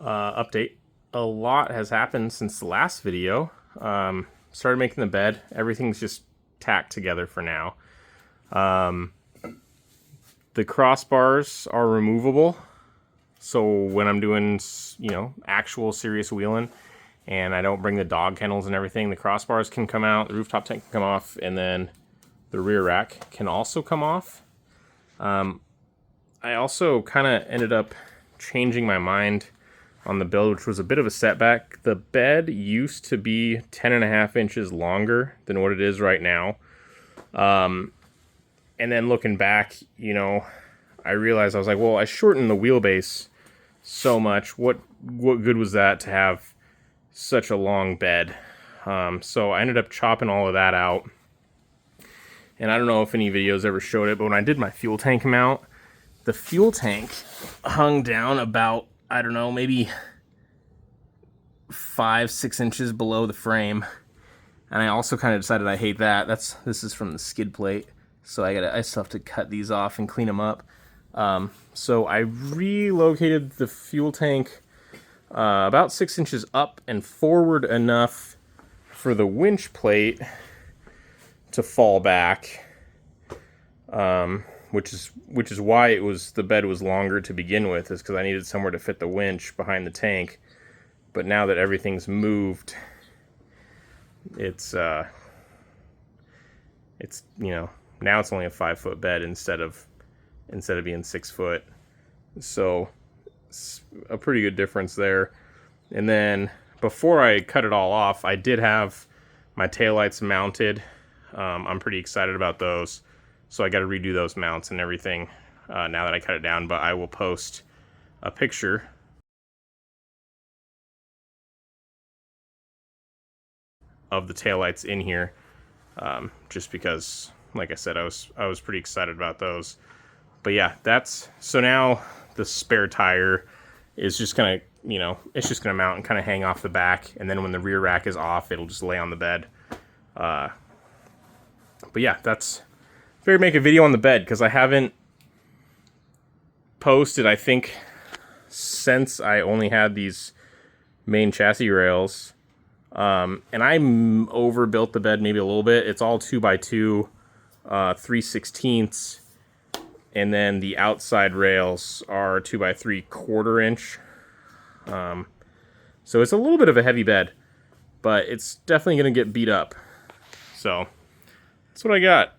Update. A lot has happened since the last video. Started making the bed. Everything's just tacked together for now. The crossbars are removable. So when I'm doing, actual serious wheeling and I don't bring the dog kennels and everything, the crossbars can come out, the rooftop tank can come off, and then the rear rack can also come off. I also kind of ended up changing my mind on the build, which was a bit of a setback. The bed used to be 10.5 inches longer than what it is right now. And then looking back, I realized I was like, well, I shortened the wheelbase so much. What good was that to have such a long bed? So I ended up chopping all of that out. And I don't know if any videos ever showed it, but when I did my fuel tank mount, the fuel tank hung down about, I don't know, maybe 5-6 inches below the frame. And I also kind of decided I hate that. This is from the skid plate, so I still have to cut these off and clean them up. So I relocated the fuel tank about 6 inches up and forward enough for the winch plate to fall back, which is why the bed was longer to begin with, is because I needed somewhere to fit the winch behind the tank. But now that everything's moved, it's now it's only a 5-foot bed instead of being 6 foot. So it's a pretty good difference there. And then before I cut it all off, I did have my taillights mounted. I'm pretty excited about those. So I got to redo those mounts and everything now that I cut it down. But I will post a picture of the taillights in here, just because, like I said, I was pretty excited about those. But yeah, so now the spare tire is just gonna, it's just gonna mount and kind of hang off the back, and then when the rear rack is off, it'll just lay on the bed. But yeah, figured make a video on the bed because I haven't posted, I think, since I only had these main chassis rails. And I overbuilt the bed maybe a little bit. It's all 2x2, 3/16, and then the outside rails are 2x3/4 inch. So it's a little bit of a heavy bed, but it's definitely going to get beat up. So that's what I got.